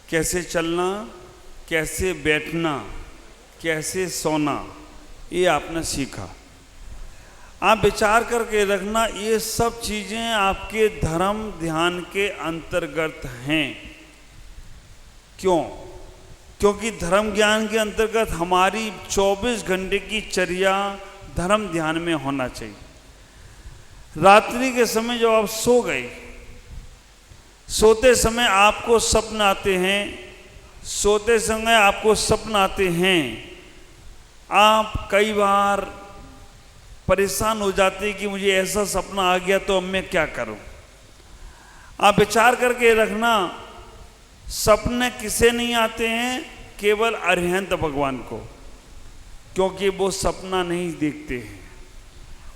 कैसे चलना, कैसे बैठना, कैसे सोना, ये आपने सीखा। आप विचार करके रखना, ये सब चीज़ें आपके धर्म ध्यान के अंतर्गत हैं। क्यों? क्योंकि धर्म ज्ञान के अंतर्गत हमारी 24 घंटे की चर्या धर्म ध्यान में होना चाहिए। रात्रि के समय जब आप सो गए, सोते समय आपको स्वप्न आते हैं, सोते समय आपको स्वप्न आते हैं, आप कई बार परेशान हो जाते हैं कि मुझे ऐसा सपना आ गया तो अब मैं क्या करूं। आप विचार करके रखना, सपने किसे नहीं आते हैं? केवल अरिहंत भगवान को, क्योंकि वो सपना नहीं देखते हैं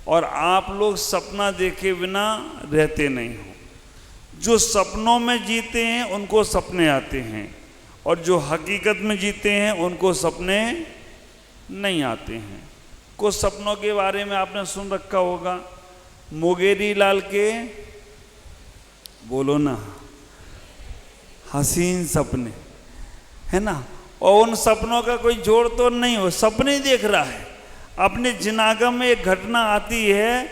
और आप लोग सपना देखे बिना रहते नहीं हो। जो सपनों में जीते हैं उनको सपने आते हैं और जो हकीकत में जीते हैं उनको सपने नहीं आते हैं। कुछ सपनों के बारे में आपने सुन रखा होगा, मुंगेरी लाल के, बोलो ना, हसीन सपने, है ना। और उन सपनों का कोई जोड़ तो नहीं हो, सपने ही देख रहा है। अपने जिनागम में एक घटना आती है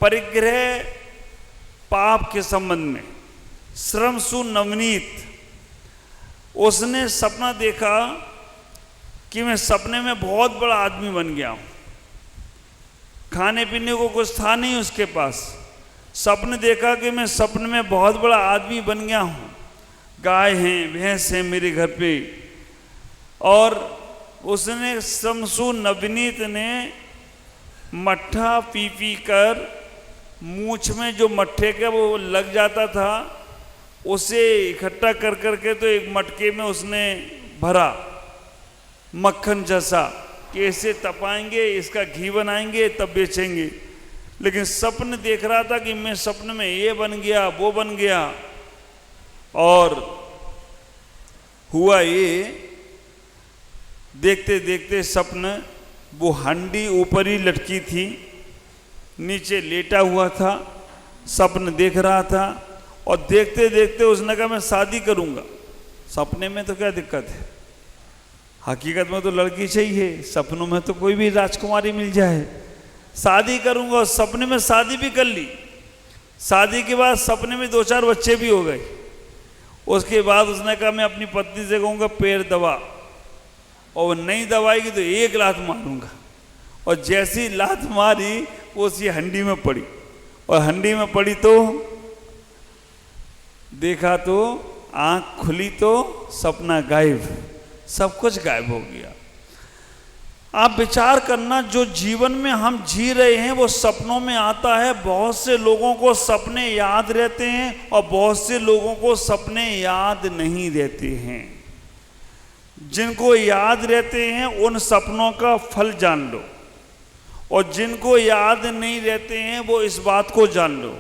परिग्रह पाप के संबंध में। श्रमसु नवनीत, उसने सपना देखा कि मैं सपने में बहुत बड़ा आदमी बन गया हूं, खाने पीने को कुछ था नहीं उसके पास। सपने देखा कि मैं सपने में बहुत बड़ा आदमी बन गया हूं, गाय हैं, भैंस हैं मेरे घर पे। और उसने श्रमसु नवनीत ने मट्ठा पी पी कर, मूछ में जो मट्ठे का वो लग जाता था उसे इकट्ठा कर करके तो एक मटके में उसने भरा मक्खन जैसा कि ऐसे तपाएंगे, इसका घी बनाएंगे तब बेचेंगे। लेकिन सपन देख रहा था कि मैं सपने में ये बन गया, वो बन गया। और हुआ ये, देखते देखते सपन, वो हंडी ऊपर ही लटकी थी, नीचे लेटा हुआ था, सपन देख रहा था। और देखते देखते उसने कहा मैं शादी करूंगा। सपने में तो क्या दिक्कत है, हकीकत में तो लड़की चाहिए, सपनों में तो कोई भी राजकुमारी मिल जाए। शादी करूंगा, और सपने में शादी भी कर ली। शादी के बाद सपने में 2-4 बच्चे भी हो गए। उसके बाद उसने कहा मैं अपनी पत्नी से कहूँगा पैर दबा, और वो नहीं दबाएगी तो एक लात मारूंगा। और जैसी लात मारी वो उसी हंडी में पड़ी, और हंडी में पड़ी तो देखा तो आंख खुली तो सपना गायब, सब कुछ गायब हो गया। आप विचार करना, जो जीवन में हम जी रहे हैं वो सपनों में आता है। बहुत से लोगों को सपने याद रहते हैं और बहुत से लोगों को सपने याद नहीं रहते हैं। जिनको याद रहते हैं उन सपनों का फल जान लो, और जिनको याद नहीं रहते हैं वो इस बात को जान लो।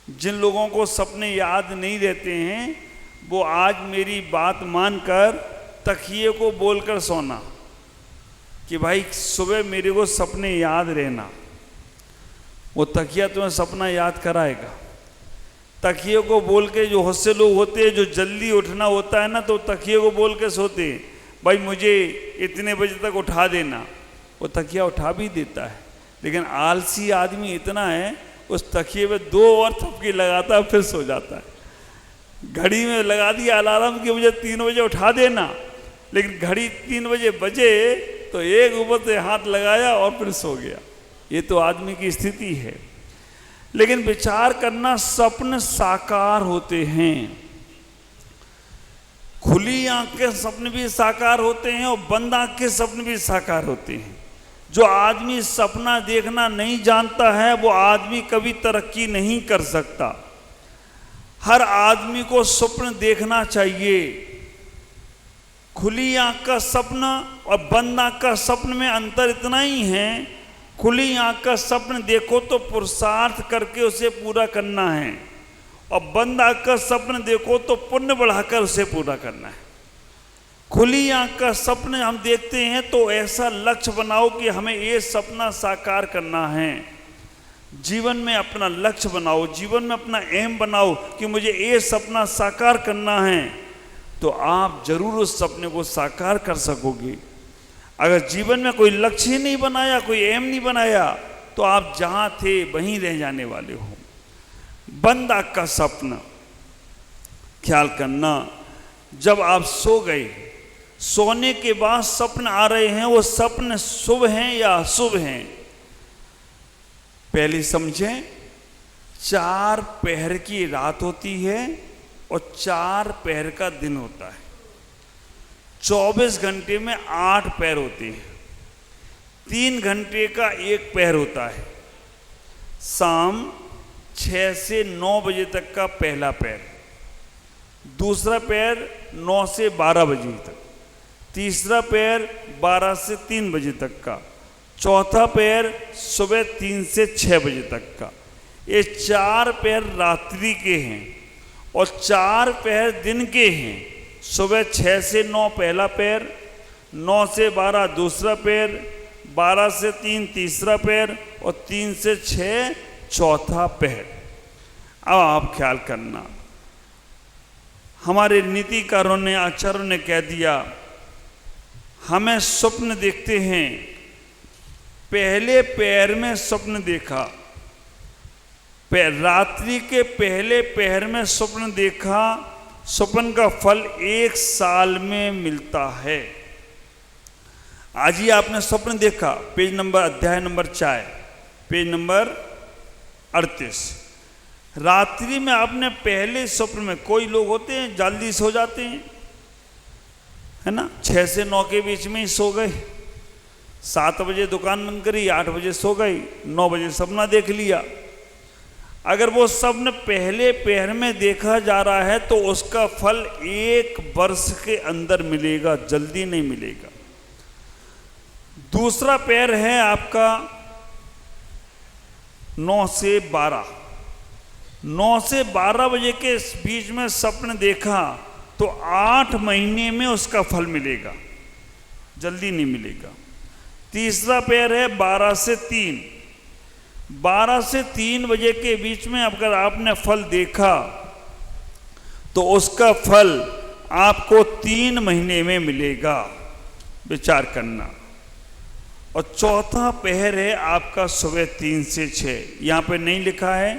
जिन लोगों को सपने याद नहीं रहते हैं वो आज मेरी बात मानकर तकिए को बोलकर सोना कि भाई सुबह मेरे को सपने याद रहना। वो तकिया तुम्हें सपना याद कराएगा। तकिए को बोल के, जो होशियार लोग होते हैं, जो जल्दी उठना होता है ना, तो तकिए को बोल के सोते हैं, भाई मुझे इतने बजे तक उठा देना। वो तकिया उठा भी देता है, लेकिन आलसी आदमी इतना है उस तकिए में 2 और थपकी लगाता है, फिर सो जाता है। घड़ी में लगा दिया अलार्म कि मुझे 3 बजे उठा देना, लेकिन घड़ी 3 बजे बजे तो एक ऊपर से हाथ लगाया और फिर सो गया। ये तो आदमी की स्थिति है। लेकिन विचार करना, सपने साकार होते हैं। खुली आंख के सपने भी साकार होते हैं और बंद आंख के सपने भी साकार होते हैं। जो आदमी सपना देखना नहीं जानता है वो आदमी कभी तरक्की नहीं कर सकता। हर आदमी को स्वप्न देखना चाहिए। खुली आंख का सपना और बंद आंख का सपन में अंतर इतना ही है, खुली आंख का सपन देखो तो पुरुषार्थ करके उसे पूरा करना है, और बंद आंख का सपन देखो तो पुण्य बढ़ाकर उसे पूरा करना है। खुली आंख का सपने हम देखते हैं तो ऐसा लक्ष्य बनाओ कि हमें ये सपना साकार करना है। जीवन में अपना लक्ष्य बनाओ, जीवन में अपना एम बनाओ कि मुझे ये सपना साकार करना है। तो आप जरूर उस सपने को साकार कर सकोगे। अगर जीवन में कोई लक्ष्य नहीं बनाया, कोई एम नहीं बनाया, तो आप जहां थे वहीं रह जाने वाले हो। बंद आंख का सपना, ख्याल करना, जब आप सो गए, सोने के बाद सपन आ रहे हैं, वो सपन शुभ हैं या अशुभ हैं? पहले समझें, 4 पहर की रात होती है और 4 पहर का दिन होता है। 24 घंटे में 8 पहर होते हैं। 3 घंटे का एक पहर होता है। शाम 6 से 9 बजे तक का पहला पहर, दूसरा पहर 9 से 12 बजे तक, तीसरा पहर 12 से 3 बजे तक का, चौथा पहर सुबह 3 से 6 बजे तक का। ये 4 पहर रात्रि के हैं और 4 पहर दिन के हैं। सुबह 6 से 9 पहला पहर, 9 से 12 दूसरा पहर, 12 से 3 तीसरा पहर और 3 से 6 चौथा पहर। अब आप ख्याल करना, हमारे नीतिकारों ने, आचार्यों ने कह दिया, हमें स्वप्न देखते हैं। पहले पहर में स्वप्न देखा, रात्रि के पहले पहर में स्वप्न देखा, स्वप्न का फल 1 साल में मिलता है। आज ही आपने स्वप्न देखा, पेज नंबर, अध्याय नंबर 4, पेज नंबर 38। रात्रि में आपने पहले स्वप्न में, कोई लोग होते हैं जल्दी सो जाते हैं, है ना, 6 से 9 के बीच में ही सो गए, 7 बजे दुकान बंद करी, 8 बजे सो गई, 9 बजे सपना देख लिया। अगर वो स्वप्न पहले पहर में देखा जा रहा है तो उसका फल 1 वर्ष के अंदर मिलेगा, जल्दी नहीं मिलेगा। दूसरा पहर है आपका 9 से 12, 9 से 12 बजे के बीच में स्वप्न देखा तो 8 महीने में उसका फल मिलेगा, जल्दी नहीं मिलेगा। तीसरा पहर है 12 से 3, 12 से 3 बजे के बीच में अगर आपने फल देखा तो उसका फल आपको 3 महीने में मिलेगा, विचार करना। और चौथा पहर है आपका सुबह 3 से 6, यहाँ पे नहीं लिखा है,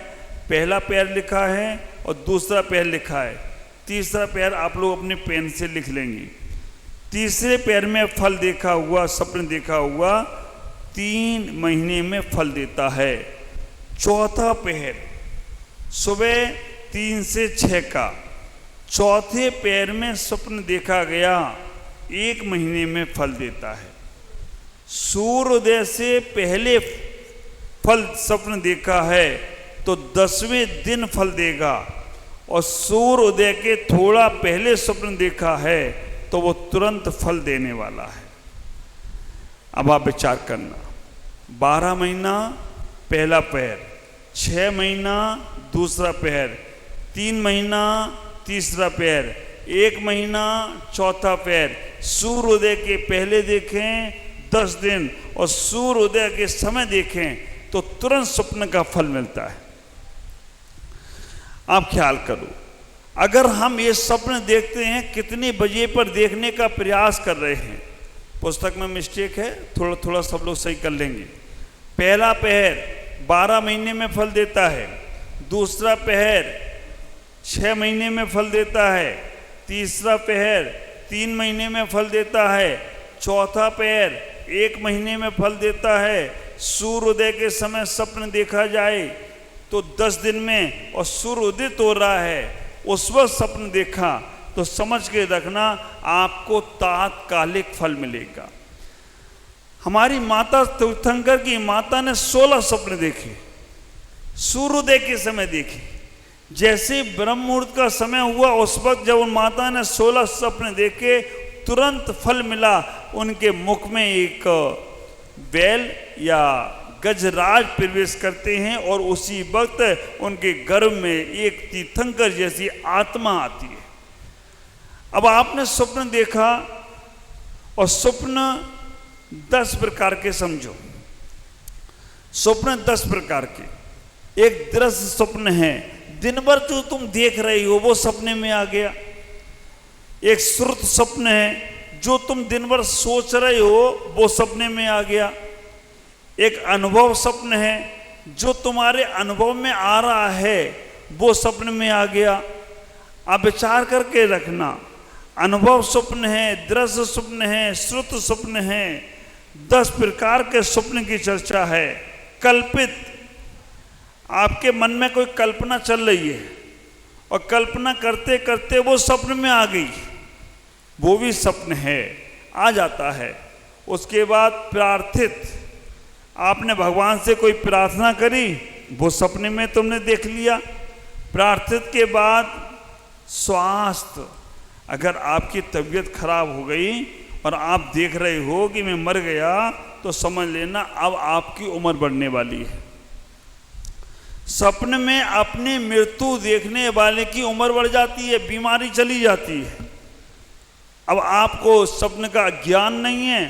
पहला पहर लिखा है और दूसरा पहर लिखा है, तीसरा पहर आप लोग अपने पेन से लिख लेंगे। तीसरे पहर में फल देखा हुआ, स्वप्न देखा हुआ 3 महीने में फल देता है। चौथा पहर सुबह 3 से 6 का, चौथे पहर में स्वप्न देखा गया 1 महीने में फल देता है। सूर्योदय से पहले फल स्वप्न देखा है तो 10वें दिन फल देगा, और सूर्योदय के थोड़ा पहले स्वप्न देखा है तो वो तुरंत फल देने वाला है। अब आप विचार करना, 12 महीना पहला पहर, 6 महीना दूसरा पहर, 3 महीना तीसरा पहर, 1 महीना चौथा पहर, सूर्योदय के पहले देखें 10 दिन और सूर्योदय के समय देखें तो तुरंत स्वप्न का फल मिलता है। आप ख्याल करो, अगर हम ये स्वप्न देखते हैं, कितने बजे पर देखने का प्रयास कर रहे हैं? पुस्तक में मिस्टेक है, थोड़ा थोड़ा सब लोग सही कर लेंगे। पहला पहर 12 महीने में फल देता है, दूसरा पहर 6 महीने में फल देता है, तीसरा पहर 3 महीने में फल देता है, चौथा पहर 1 महीने में फल देता है। सूर्योदय के समय स्वप्न देखा जाए तो 10 दिन में, और सूर्य उदित हो रहा है उस वक्त स्वप्न देखा तो समझ के रखना आपको तात्कालिक फल मिलेगा। हमारी माता तीर्थंकर की माता ने 16 स्वप्न देखे, सूर्योदय के समय देखे। जैसे ब्रह्म मुहूर्त का समय हुआ उस वक्त जब उन माता ने 16 स्वप्न देखे, तुरंत फल मिला। उनके मुख में एक बैल या गजराज प्रवेश करते हैं और उसी वक्त उनके गर्भ में एक तीर्थंकर जैसी आत्मा आती है। अब आपने स्वप्न देखा, और स्वप्न 10 प्रकार के समझो, स्वप्न 10 प्रकार के। एक दृश्य स्वप्न है, दिन भर जो तुम देख रही हो वो सपने में आ गया। एक श्रुत स्वप्न है, जो तुम दिन भर सोच रहे हो वो सपने में आ गया। एक अनुभव स्वप्न है, जो तुम्हारे अनुभव में आ रहा है वो सपने में आ गया। आप विचार करके रखना, अनुभव स्वप्न है, दृश्य स्वप्न है, श्रुत स्वप्न है, 10 प्रकार के स्वप्न की चर्चा है। कल्पित, आपके मन में कोई कल्पना चल रही है और कल्पना करते करते वो स्वप्न में आ गई, वो भी स्वप्न है, आ जाता है। उसके बाद प्रार्थित, आपने भगवान से कोई प्रार्थना करी, वो सपने में तुमने देख लिया। प्रार्थित के बाद स्वास्थ्य, अगर आपकी तबीयत खराब हो गई और आप देख रहे हो कि मैं मर गया, तो समझ लेना अब आपकी उम्र बढ़ने वाली है। सपने में अपनी मृत्यु देखने वाले की उम्र बढ़ जाती है, बीमारी चली जाती है। अब आपको सपने का ज्ञान नहीं है,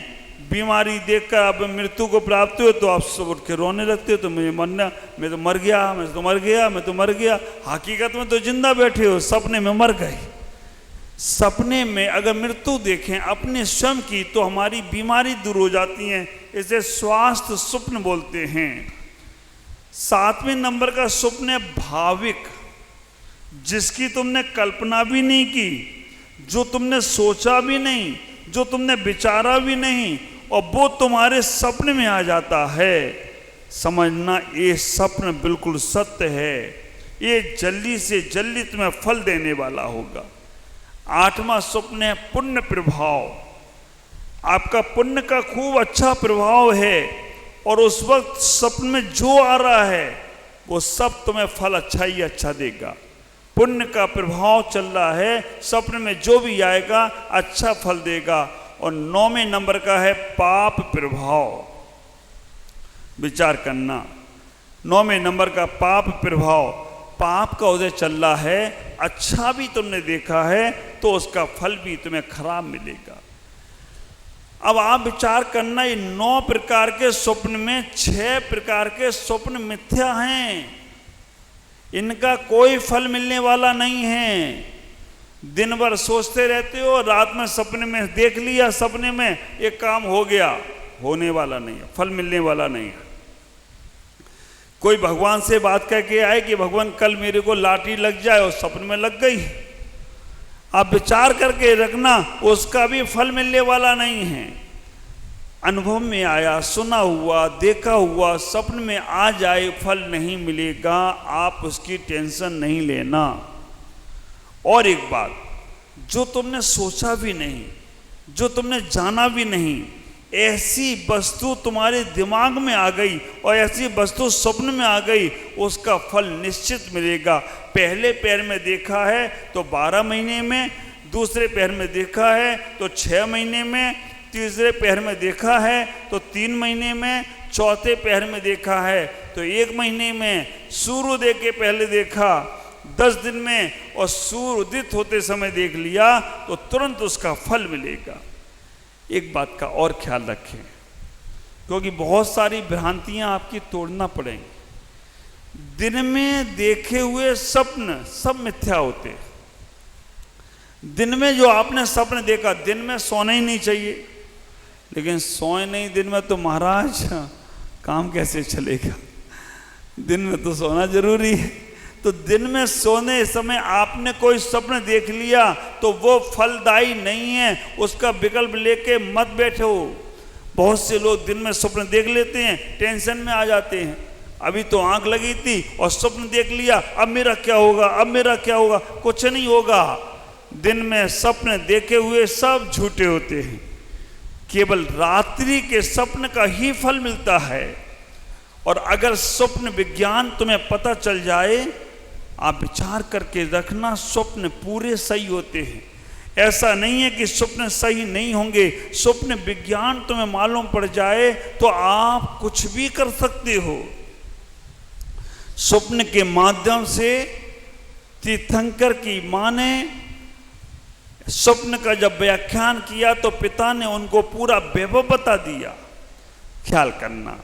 बीमारी देखकर आप मृत्यु को प्राप्त हो तो आप सब उठ के रोने लगते हो, तो मुझे मरना, मैं तो मर गया, मैं तो मर गया, मैं तो मर गया। हकीकत में तो जिंदा बैठे हो, सपने में मर गए। सपने में अगर मृत्यु देखें अपने स्वयं की, तो हमारी बीमारी दूर हो जाती है। इसे स्वास्थ्य स्वप्न बोलते हैं। 7वें नंबर का स्वप्न है भाविक, जिसकी तुमने कल्पना भी नहीं की, जो तुमने सोचा भी नहीं, जो तुमने विचारा भी नहीं, और वो तुम्हारे सपने में आ जाता है। समझना ये सपन बिल्कुल सत्य है, ये जल्दी से जल्दी तुम्हें फल देने वाला होगा। 8वां स्वप्न है पुण्य प्रभाव। आपका पुण्य का खूब अच्छा प्रभाव है और उस वक्त सपने में जो आ रहा है वो सब तुम्हें फल अच्छा ही अच्छा देगा। पुण्य का प्रभाव चल रहा है, सपने में जो भी आएगा अच्छा फल देगा। और 9वें नंबर का है पाप प्रभाव। विचार करना, 9वें नंबर का पाप प्रभाव, पाप का उदय चल रहा है, अच्छा भी तुमने देखा है तो उसका फल भी तुम्हें खराब मिलेगा। अब आप विचार करना, ये 9 प्रकार के स्वप्न में 6 प्रकार के स्वप्न मिथ्या हैं, इनका कोई फल मिलने वाला नहीं है। दिन भर सोचते रहते हो, रात में सपने में देख लिया, सपने में एक काम हो गया, होने वाला नहीं है, फल मिलने वाला नहीं है। कोई भगवान से बात करके आए कि भगवान कल मेरे को लाठी लग जाए, और सपने में लग गई। आप विचार करके रखना, उसका भी फल मिलने वाला नहीं है। अनुभव में आया, सुना हुआ, देखा हुआ, सपने में आ जाए, फल नहीं मिलेगा, आप उसकी टेंशन नहीं लेना। और एक बात, जो तुमने सोचा भी नहीं, जो तुमने जाना भी नहीं, ऐसी वस्तु तुम्हारे दिमाग में आ गई और ऐसी वस्तु स्वप्न में आ गई, उसका फल निश्चित मिलेगा। पहले पैर में देखा है तो 12 महीने में, दूसरे पैर में देखा है तो 6 महीने में, तीसरे पैर में देखा है तो 3 महीने में, चौथे पैर में देखा है तो 1 महीने में, सूर्योदय के पहले देखा 10 दिन में, और सूर्य उदित होते समय देख लिया तो तुरंत उसका फल मिलेगा। एक बात का और ख्याल रखें, क्योंकि बहुत सारी भ्रांतियां आपकी तोड़ना पड़ेंगी। दिन में देखे हुए स्वप्न सब मिथ्या होते हैं। दिन में जो आपने स्वप्न देखा, दिन में सोना ही नहीं चाहिए, लेकिन सोए नहीं दिन में तो महाराज काम कैसे चलेगा? दिन में तो सोना जरूरी है। तो दिन में सोने समय आपने कोई स्वप्न देख लिया तो वो फलदायी नहीं है, उसका विकल्प लेके मत बैठो। बहुत से लोग दिन में स्वप्न देख लेते हैं, टेंशन में आ जाते हैं। अभी तो आंख लगी थी और स्वप्न देख लिया, अब मेरा क्या होगा, अब मेरा क्या होगा? कुछ नहीं होगा। दिन में स्वप्न देखे हुए सब झूठे होते हैं, केवल रात्रि के स्वप्न का ही फल मिलता है। और अगर स्वप्न विज्ञान तुम्हें पता चल जाए, आप विचार करके रखना, स्वप्न पूरे सही होते हैं। ऐसा नहीं है कि स्वप्न सही नहीं होंगे। स्वप्न विज्ञान तुम्हें मालूम पड़ जाए तो आप कुछ भी कर सकते हो। स्वप्न के माध्यम से तीर्थंकर की मां ने स्वप्न का जब व्याख्यान किया तो पिता ने उनको पूरा वैभव बता दिया। ख्याल करना,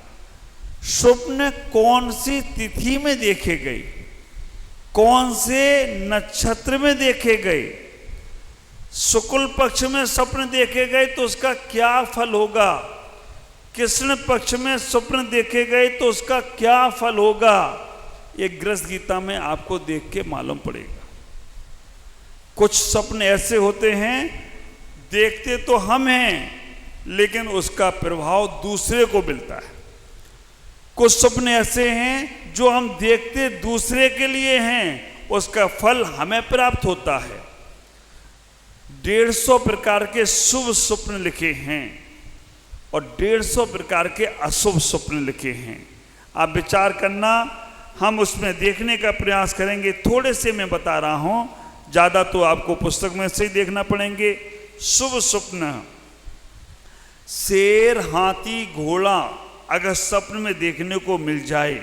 स्वप्न कौन सी तिथि में देखे गए, कौन से नक्षत्र में देखे गए, शुक्ल पक्ष में स्वप्न देखे गए तो उसका क्या फल होगा, कृष्ण पक्ष में स्वप्न देखे गए तो उसका क्या फल होगा, ये गृहस्थ गीता में आपको देख के मालूम पड़ेगा। कुछ स्वप्न ऐसे होते हैं देखते तो हम हैं लेकिन उसका प्रभाव दूसरे को मिलता है। कुछ स्वप्न ऐसे हैं जो हम देखते दूसरे के लिए हैं, उसका फल हमें प्राप्त होता है। 150 प्रकार के शुभ स्वप्न लिखे हैं और 150 प्रकार के अशुभ स्वप्न लिखे हैं। आप विचार करना, हम उसमें देखने का प्रयास करेंगे। थोड़े से मैं बता रहा हूं, ज्यादा तो आपको पुस्तक में से ही देखना पड़ेंगे। शुभ स्वप्न, शेर, हाथी, घोड़ा अगर स्वप्न में देखने को मिल जाए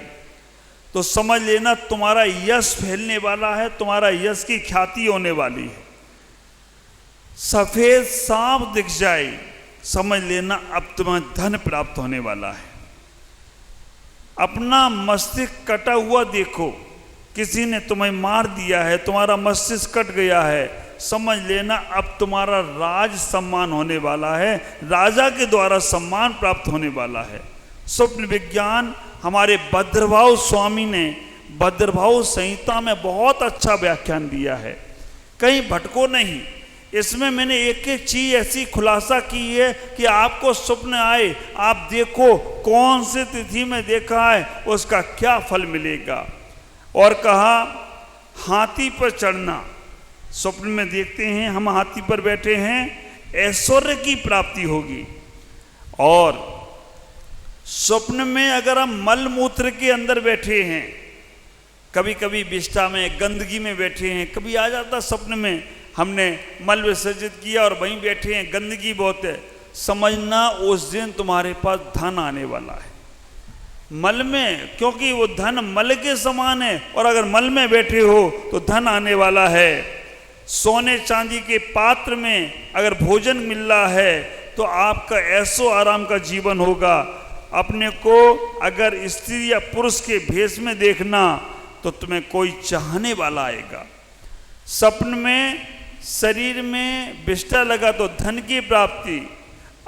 तो समझ लेना तुम्हारा यश फैलने वाला है, तुम्हारा यश की ख्याति होने वाली है। सफेद सांप दिख जाए समझ लेना अब तुम्हें धन प्राप्त होने वाला है। अपना मस्तिष्क कटा हुआ देखो, किसी ने तुम्हें मार दिया है, तुम्हारा मस्तिष्क कट गया है, समझ लेना अब तुम्हारा राज सम्मान होने वाला है, राजा के द्वारा सम्मान प्राप्त होने वाला है। स्वप्न विज्ञान हमारे भद्रभाव स्वामी ने भद्रभाव संहिता में बहुत अच्छा व्याख्यान दिया है, कहीं भटको नहीं। इसमें मैंने एक एक चीज ऐसी खुलासा की है कि आपको स्वप्न आए, आप देखो कौन सी तिथि में देखा है, उसका क्या फल मिलेगा। और कहा हाथी पर चढ़ना, स्वप्न में देखते हैं हम हाथी पर बैठे हैं, ऐश्वर्य की प्राप्ति होगी। और स्वप्न में अगर हम मल मूत्र के अंदर बैठे हैं, कभी कभी विष्ठा में गंदगी में बैठे हैं, कभी आ जाता स्वप्न में हमने मल विसर्जित किया और वहीं बैठे हैं, गंदगी बहुत है, समझना उस दिन तुम्हारे पास धन आने वाला है। मल में, क्योंकि वो धन मल के समान है, और अगर मल में बैठे हो तो धन आने वाला है। सोने चांदी के पात्र में अगर भोजन मिल रहा है तो आपका ऐसो आराम का जीवन होगा। अपने को अगर स्त्री या पुरुष के भेष में देखना तो तुम्हें कोई चाहने वाला आएगा। स्वप्न में शरीर में विष्ठा लगा तो धन की प्राप्ति।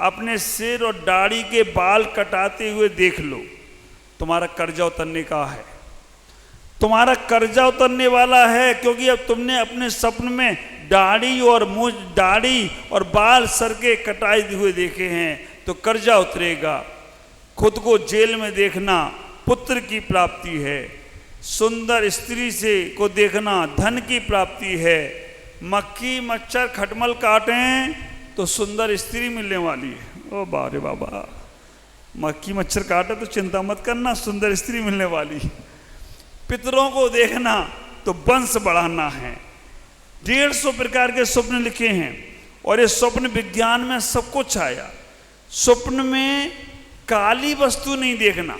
अपने सिर और दाढ़ी के बाल कटाते हुए देख लो, तुम्हारा कर्जा उतरने का है, तुम्हारा कर्जा उतरने वाला है, क्योंकि अब तुमने अपने स्वप्न में दाढ़ी और बाल सर के कटाए हुए देखे हैं तो कर्जा उतरेगा। खुद को जेल में देखना पुत्र की प्राप्ति है। सुंदर स्त्री से को देखना धन की प्राप्ति है। मक्खी मच्छर खटमल काटें तो सुंदर स्त्री मिलने वाली है। ओ बारे बाबा, मक्खी मच्छर काटे तो चिंता मत करना, सुंदर स्त्री मिलने वाली। पितरों को देखना तो वंश बढ़ाना है। 150 प्रकार के स्वप्न लिखे हैं और ये स्वप्न विज्ञान में सब कुछ आया। स्वप्न में काली वस्तु नहीं देखना,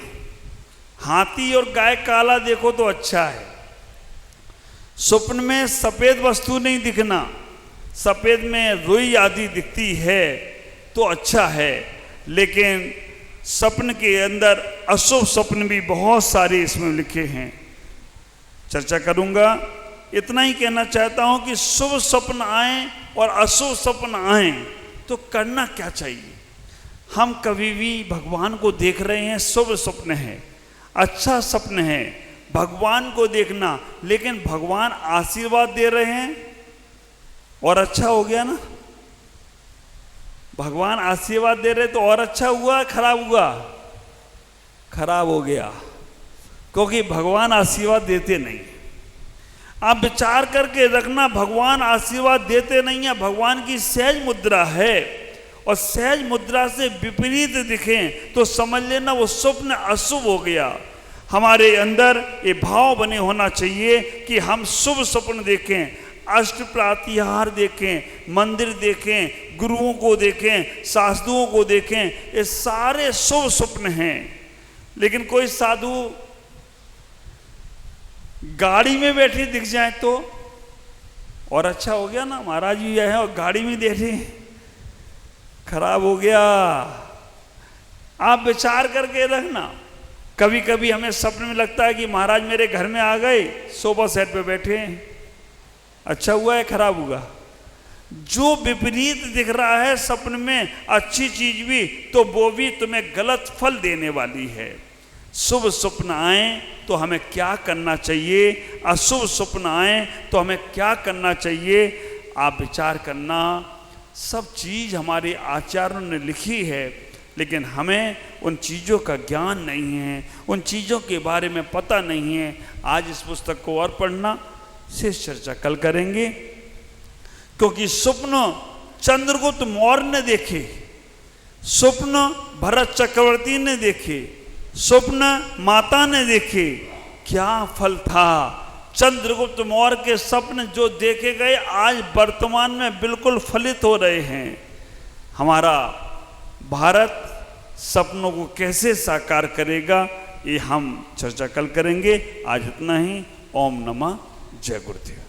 हाथी और गाय काला देखो तो अच्छा है। स्वप्न में सफेद वस्तु नहीं दिखना, सफेद में रुई आदि दिखती है तो अच्छा है, लेकिन स्वप्न के अंदर अशुभ स्वप्न भी बहुत सारे इसमें लिखे हैं, चर्चा करूंगा। इतना ही कहना चाहता हूं कि शुभ स्वप्न आए और अशुभ स्वप्न आए तो करना क्या चाहिए। हम कभी भी भगवान को देख रहे हैं, शुभ स्वप्न है, अच्छा स्वप्न है, भगवान को देखना, लेकिन भगवान आशीर्वाद दे रहे हैं और अच्छा हो गया ना। भगवान आशीर्वाद दे रहे तो और अच्छा हुआ, खराब हुआ? खराब हो गया, क्योंकि भगवान आशीर्वाद देते नहीं। आप विचार करके रखना, भगवान आशीर्वाद देते नहीं है, भगवान की सहज मुद्रा है, और सहज मुद्रा से विपरीत दिखें तो समझ लेना वो स्वप्न अशुभ हो गया। हमारे अंदर ये भाव बने होना चाहिए कि हम शुभ स्वप्न देखें, अष्ट प्रातिहार देखें, मंदिर देखें, गुरुओं को देखें, साधुओं को देखें, ये सारे शुभ स्वप्न हैं। लेकिन कोई साधु गाड़ी में बैठे दिख जाए तो और अच्छा हो गया ना, महाराज जी आए हैं और गाड़ी में बैठे, खराब हो गया। आप विचार करके रखना। कभी कभी हमें सपने में लगता है कि महाराज मेरे घर में आ गए, सोफा सेट पे बैठे हैं, अच्छा हुआ है खराब हुआ? जो विपरीत दिख रहा है सपने में, अच्छी चीज भी, तो वो भी तुम्हें गलत फल देने वाली है। शुभ स्वप्न आए तो हमें क्या करना चाहिए, अशुभ स्वप्न आए तो हमें क्या करना चाहिए, आप विचार करना। सब चीज हमारे आचार्यों ने लिखी है, लेकिन हमें उन चीज़ों का ज्ञान नहीं है, उन चीज़ों के बारे में पता नहीं है। आज इस पुस्तक को और पढ़ना, शेष चर्चा कल करेंगे। क्योंकि स्वप्न चंद्रगुप्त मौर्य ने देखे, स्वप्न भरत चक्रवर्ती ने देखे, स्वप्न माता ने देखे, क्या फल था। चंद्रगुप्त मौर्य के स्वप्न जो देखे गए आज वर्तमान में बिल्कुल फलित हो रहे हैं। हमारा भारत सपनों को कैसे साकार करेगा, ये हम चर्चा कल करेंगे। आज इतना ही। ओम नमः जय गुरुदेव।